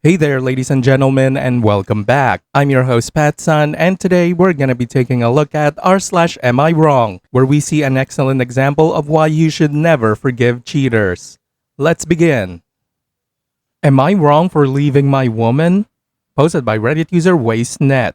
Hey there, ladies and gentlemen, and welcome back. I'm your host, Patsun, and today we're gonna be taking a look at r/Am I Wrong, where we see an excellent example of why you should never forgive cheaters. Let's begin. Am I wrong for leaving my woman? Posted by Reddit user WasteNet.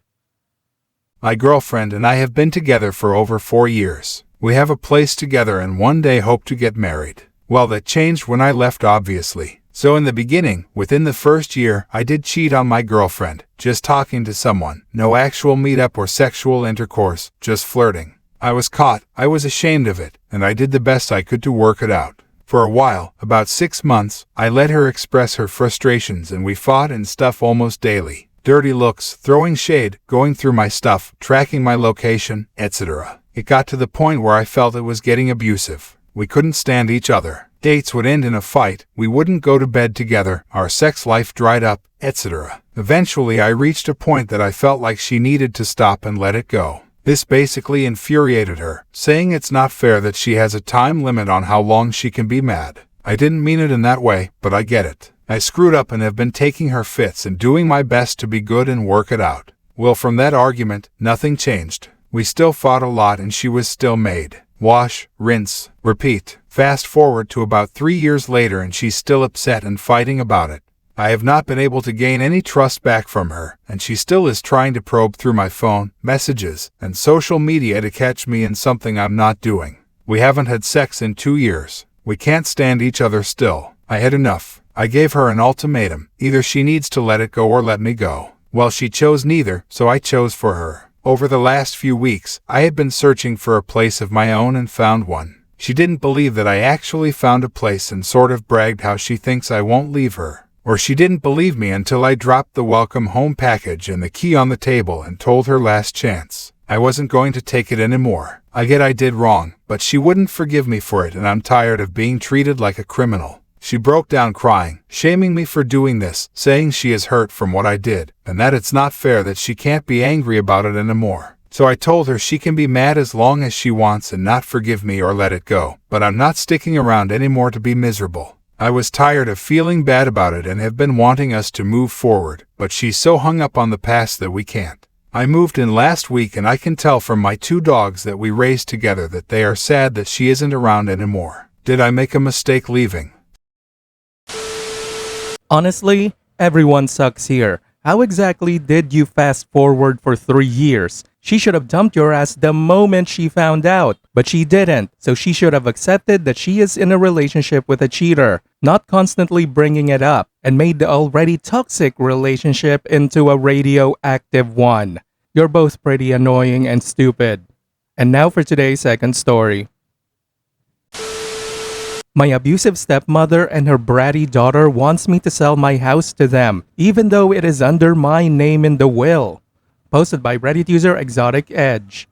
My girlfriend and I have been together for over 4 years. We have a place together and one day hope to get married. Well, that changed when I left, obviously. So in the beginning, within the first year, I did cheat on my girlfriend, just talking to someone. No actual meetup or sexual intercourse, just flirting. I was caught, I was ashamed of it, and I did the best I could to work it out. For a while, about 6 months, I let her express her frustrations and we fought and stuff almost daily. Dirty looks, throwing shade, going through my stuff, tracking my location, etc. It got to the point where I felt it was getting abusive. We couldn't stand each other. Dates would end in a fight, we wouldn't go to bed together, our sex life dried up, etc. Eventually I reached a point that I felt like she needed to stop and let it go. This basically infuriated her, saying it's not fair that she has a time limit on how long she can be mad. I didn't mean it in that way, but I get it. I screwed up and have been taking her fits and doing my best to be good and work it out. Well, from that argument, nothing changed. We still fought a lot and she was still made. Wash, rinse, repeat. Fast forward to about 3 years later and she's still upset and fighting about it. I have not been able to gain any trust back from her, and she still is trying to probe through my phone, messages, and social media to catch me in something I'm not doing. We haven't had sex in 2 years. We can't stand each other still. I had enough. I gave her an ultimatum. Either she needs to let it go or let me go. Well, she chose neither, so I chose for her. Over the last few weeks, I had been searching for a place of my own and found one. She didn't believe that I actually found a place and sort of bragged how she thinks I won't leave her. Or she didn't believe me until I dropped the welcome home package and the key on the table and told her last chance. I wasn't going to take it anymore. I get I did wrong, but she wouldn't forgive me for it and I'm tired of being treated like a criminal. She broke down crying, shaming me for doing this, saying she is hurt from what I did, and that it's not fair that she can't be angry about it anymore. So I told her she can be mad as long as she wants and not forgive me or let it go, but I'm not sticking around anymore to be miserable. I was tired of feeling bad about it and have been wanting us to move forward, but she's so hung up on the past that we can't. I moved in last week and I can tell from my 2 dogs that we raised together that they are sad that she isn't around anymore. Did I make a mistake leaving? Honestly, everyone sucks here. How exactly did you fast forward for 3 years? She should have dumped your ass the moment she found out, but she didn't, so she should have accepted that she is in a relationship with a cheater, not constantly bringing it up, and made the already toxic relationship into a radioactive one. You're both pretty annoying and stupid. And now for today's second story. My abusive stepmother and her bratty daughter wants me to sell my house to them, even though it is under my name in the will. Posted by Reddit user Exotic Edge.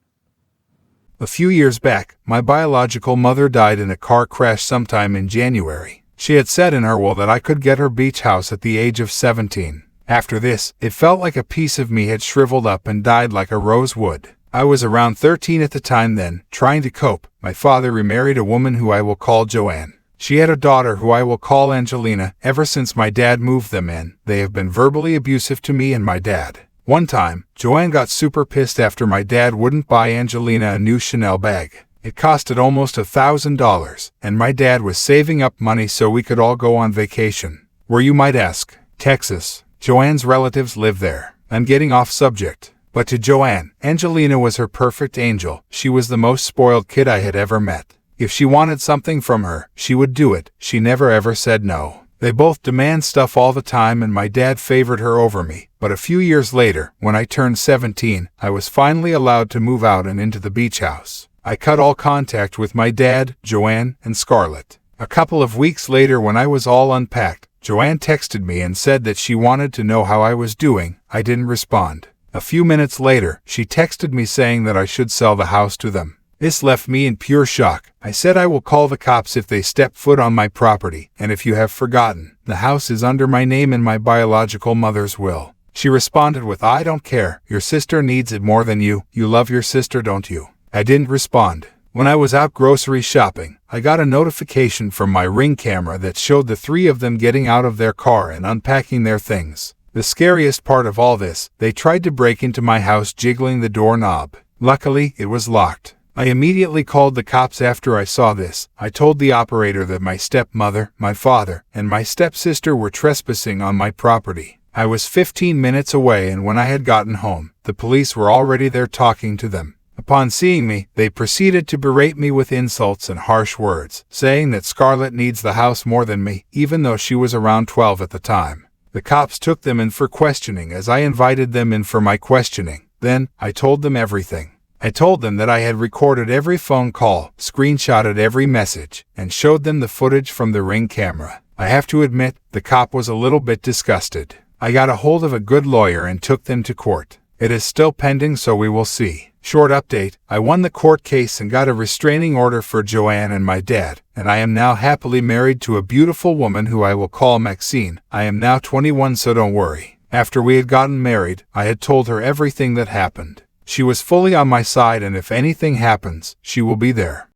A few years back, my biological mother died in a car crash sometime in January. She had said in her will that I could get her beach house at the age of 17. After this, it felt like a piece of me had shriveled up and died like a rose would. I was around 13 at the time then, trying to cope. My father remarried a woman who I will call Joanne. She had a daughter who I will call Angelina. Ever since my dad moved them in, they have been verbally abusive to me and my dad. One time, Joanne got super pissed after my dad wouldn't buy Angelina a new Chanel bag. It costed almost $1,000, and my dad was saving up money so we could all go on vacation. Where, you might ask? Texas. Joanne's relatives live there. I'm getting off subject. But to Joanne, Angelina was her perfect angel. She was the most spoiled kid I had ever met. If she wanted something from her, she would do it. She never ever said no. They both demand stuff all the time and my dad favored her over me. But a few years later, when I turned 17, I was finally allowed to move out and into the beach house. I cut all contact with my dad, Joanne, and Scarlett. A couple of weeks later, when I was all unpacked, Joanne texted me and said that she wanted to know how I was doing. I didn't respond. A few minutes later, she texted me saying that I should sell the house to them. This left me in pure shock. I said I will call the cops if they step foot on my property, and if you have forgotten, the house is under my name in my biological mother's will. She responded with, I don't care, your sister needs it more than you. You love your sister, don't you? I didn't respond. When I was out grocery shopping, I got a notification from my Ring camera that showed the three of them getting out of their car and unpacking their things. The scariest part of all this, they tried to break into my house jiggling the doorknob. Luckily, it was locked. I immediately called the cops after I saw this. I told the operator that my stepmother, my father, and my stepsister were trespassing on my property. I was 15 minutes away, and when I had gotten home, the police were already there talking to them. Upon seeing me, they proceeded to berate me with insults and harsh words, saying that Scarlett needs the house more than me, even though she was around 12 at the time. The cops took them in for questioning as I invited them in for my questioning. Then, I told them everything. I told them that I had recorded every phone call, screenshotted every message, and showed them the footage from the Ring camera. I have to admit, the cop was a little bit disgusted. I got a hold of a good lawyer and took them to court. It is still pending, so we will see. Short update, I won the court case and got a restraining order for Joanne and my dad, and I am now happily married to a beautiful woman who I will call Maxine. I am now 21, so don't worry. After we had gotten married, I had told her everything that happened. She was fully on my side, and if anything happens, she will be there.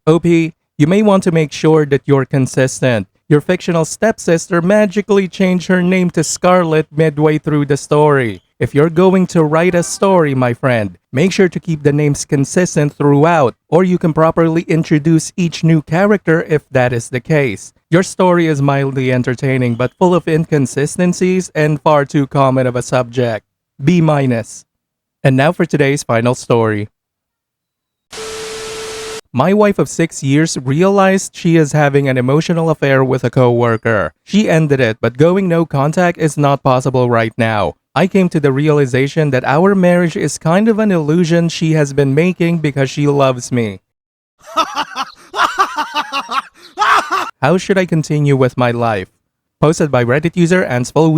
OP, you may want to make sure that you're consistent. Your fictional stepsister magically changed her name to Scarlett midway through the story. If you're going to write a story, my friend, make sure to keep the names consistent throughout, or you can properly introduce each new character if that is the case. Your story is mildly entertaining but full of inconsistencies and far too common of a subject. B-. And now for today's final story. My wife of 6 years realized she is having an emotional affair with a coworker. She ended it, but going no contact is not possible right now. I came to the realization that our marriage is kind of an illusion she has been making because she loves me. How should I continue with my life? Posted by Reddit user Ansful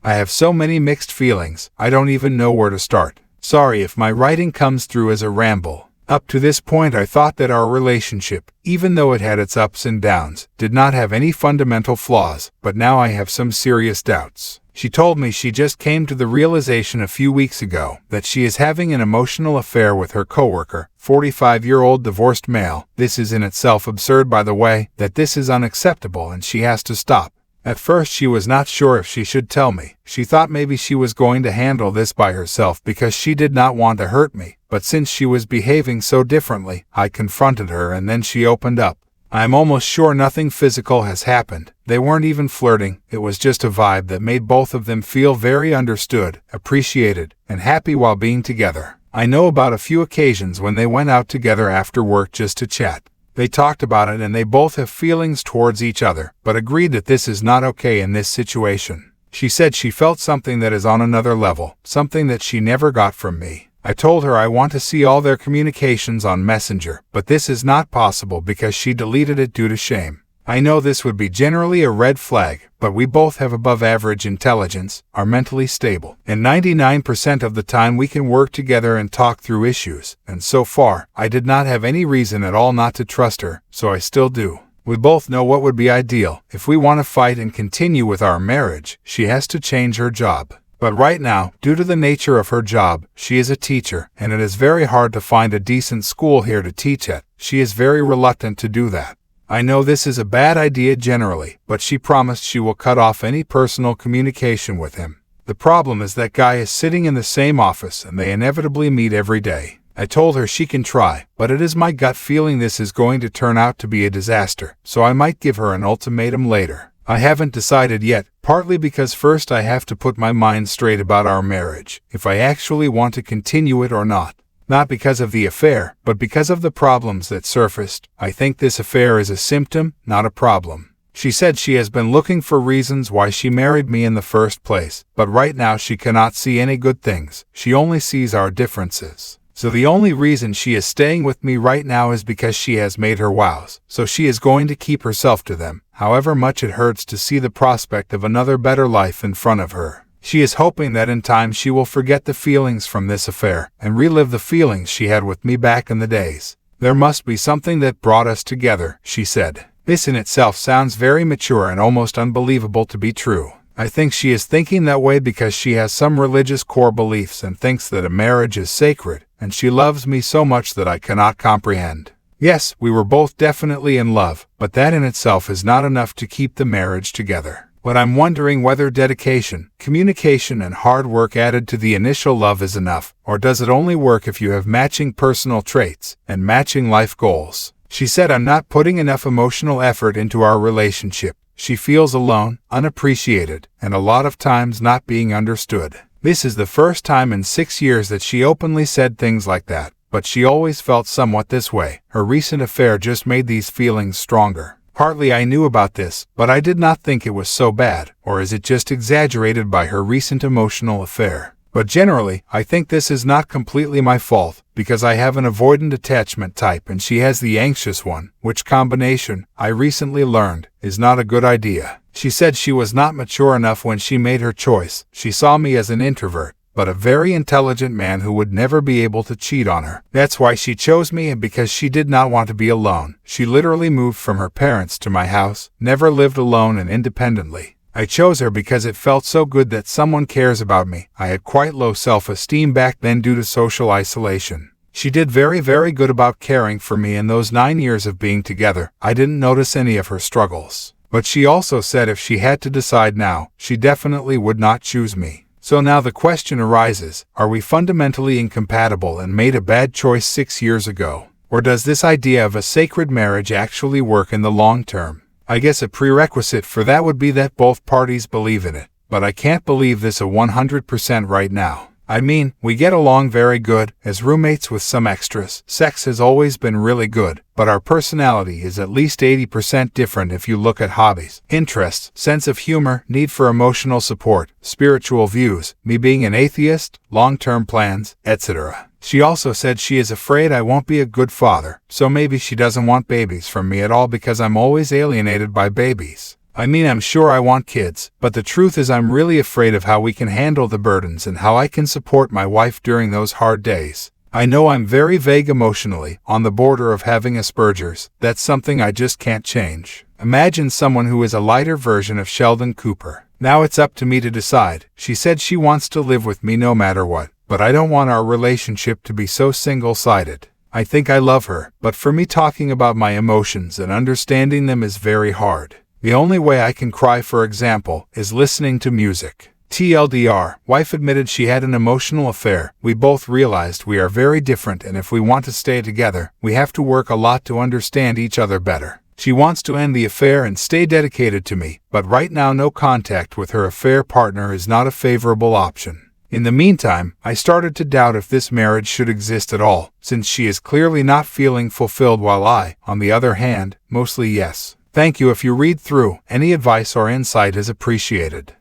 I have so many mixed feelings, I don't even know where to start. Sorry if my writing comes through as a ramble. Up to this point, I thought that our relationship, even though it had its ups and downs, did not have any fundamental flaws, but now I have some serious doubts. She told me she just came to the realization a few weeks ago that she is having an emotional affair with her coworker, 45-year-old divorced male. This is in itself absurd, by the way, that this is unacceptable and she has to stop. At first she was not sure if she should tell me. She thought maybe she was going to handle this by herself because she did not want to hurt me. But since she was behaving so differently, I confronted her and then she opened up. I am almost sure nothing physical has happened. They weren't even flirting. It was just a vibe that made both of them feel very understood, appreciated, and happy while being together. I know about a few occasions when they went out together after work just to chat. They talked about it and they both have feelings towards each other, but agreed that this is not okay in this situation. She said she felt something that is on another level, something that she never got from me. I told her I want to see all their communications on Messenger, but this is not possible because she deleted it due to shame. I know this would be generally a red flag, but we both have above average intelligence, are mentally stable, and 99% of the time we can work together and talk through issues, and so far, I did not have any reason at all not to trust her, so I still do. We both know what would be ideal. If we want to fight and continue with our marriage, she has to change her job. But right now, due to the nature of her job, she is a teacher, and it is very hard to find a decent school here to teach at. She is very reluctant to do that. I know this is a bad idea generally, but she promised she will cut off any personal communication with him. The problem is that guy is sitting in the same office and they inevitably meet every day. I told her she can try, but it is my gut feeling this is going to turn out to be a disaster, so I might give her an ultimatum later. I haven't decided yet, partly because first I have to put my mind straight about our marriage, if I actually want to continue it or not. Not because of the affair, but because of the problems that surfaced. I think this affair is a symptom, not a problem. She said she has been looking for reasons why she married me in the first place, but right now she cannot see any good things. She only sees our differences. So the only reason she is staying with me right now is because she has made her vows, so she is going to keep herself to them, however much it hurts to see the prospect of another better life in front of her. She is hoping that in time she will forget the feelings from this affair and relive the feelings she had with me back in the days. There must be something that brought us together, she said. This in itself sounds very mature and almost unbelievable to be true. I think she is thinking that way because she has some religious core beliefs and thinks that a marriage is sacred, and she loves me so much that I cannot comprehend. Yes, we were both definitely in love, but that in itself is not enough to keep the marriage together. But I'm wondering whether dedication, communication, and hard work added to the initial love is enough, or does it only work if you have matching personal traits and matching life goals? She said I'm not putting enough emotional effort into our relationship. She feels alone, unappreciated, and a lot of times not being understood. This is the first time in 6 years that she openly said things like that, but she always felt somewhat this way. Her recent affair just made these feelings stronger. Partly I knew about this, but I did not think it was so bad, or is it just exaggerated by her recent emotional affair? But generally, I think this is not completely my fault, because I have an avoidant attachment type and she has the anxious one, which combination, I recently learned, is not a good idea. She said she was not mature enough when she made her choice. She saw me as an introvert, but a very intelligent man who would never be able to cheat on her. That's why she chose me, and because she did not want to be alone. She literally moved from her parents to my house, never lived alone and independently. I chose her because it felt so good that someone cares about me. I had quite low self-esteem back then due to social isolation. She did very good about caring for me in those 9 years of being together. I didn't notice any of her struggles. But she also said if she had to decide now, she definitely would not choose me. So now the question arises, are we fundamentally incompatible and made a bad choice 6 years ago? Or does this idea of a sacred marriage actually work in the long term? I guess a prerequisite for that would be that both parties believe in it, but I can't believe this 100% right now. I mean, we get along very good, as roommates with some extras. Sex has always been really good, but our personality is at least 80% different if you look at hobbies, interests, sense of humor, need for emotional support, spiritual views, me being an atheist, long-term plans, etc. She also said she is afraid I won't be a good father, so maybe she doesn't want babies from me at all because I'm always alienated by babies. I mean, I'm sure I want kids, but the truth is I'm really afraid of how we can handle the burdens and how I can support my wife during those hard days. I know I'm very vague emotionally, on the border of having Asperger's. That's something I just can't change. Imagine someone who is a lighter version of Sheldon Cooper. Now it's up to me to decide. She said she wants to live with me no matter what, but I don't want our relationship to be so single-sided. I think I love her, but for me talking about my emotions and understanding them is very hard. The only way I can cry, for example, is listening to music. TLDR, wife admitted she had an emotional affair. We both realized we are very different, and if we want to stay together, we have to work a lot to understand each other better. She wants to end the affair and stay dedicated to me, but right now no contact with her affair partner is not a favorable option. In the meantime, I started to doubt if this marriage should exist at all, since she is clearly not feeling fulfilled while I, on the other hand, mostly yes. Thank you. If you read through, any advice or insight is appreciated.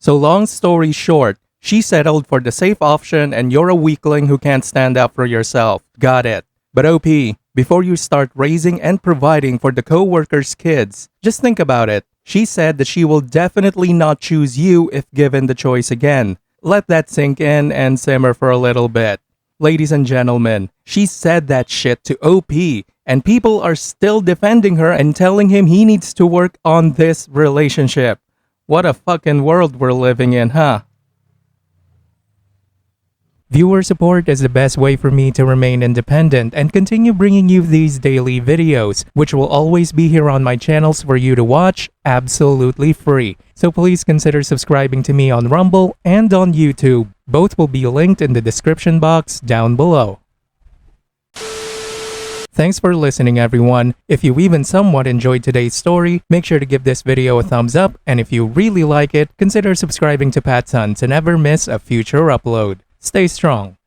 So long story short, she settled for the safe option and you're a weakling who can't stand up for yourself. Got it. But OP, before you start raising and providing for the co-workers' kids, just think about it. She said that she will definitely not choose you if given the choice again. Let that sink in and simmer for a little bit. Ladies and gentlemen, she said that shit to OP, and people are still defending her and telling him he needs to work on this relationship. What a fucking world we're living in, huh? Viewer support is the best way for me to remain independent and continue bringing you these daily videos, which will always be here on my channels for you to watch absolutely free. So please consider subscribing to me on Rumble and on YouTube. Both will be linked in the description box down below. Thanks for listening, everyone. If you even somewhat enjoyed today's story, make sure to give this video a thumbs up, and if you really like it, consider subscribing to PattSun to never miss a future upload. Stay strong.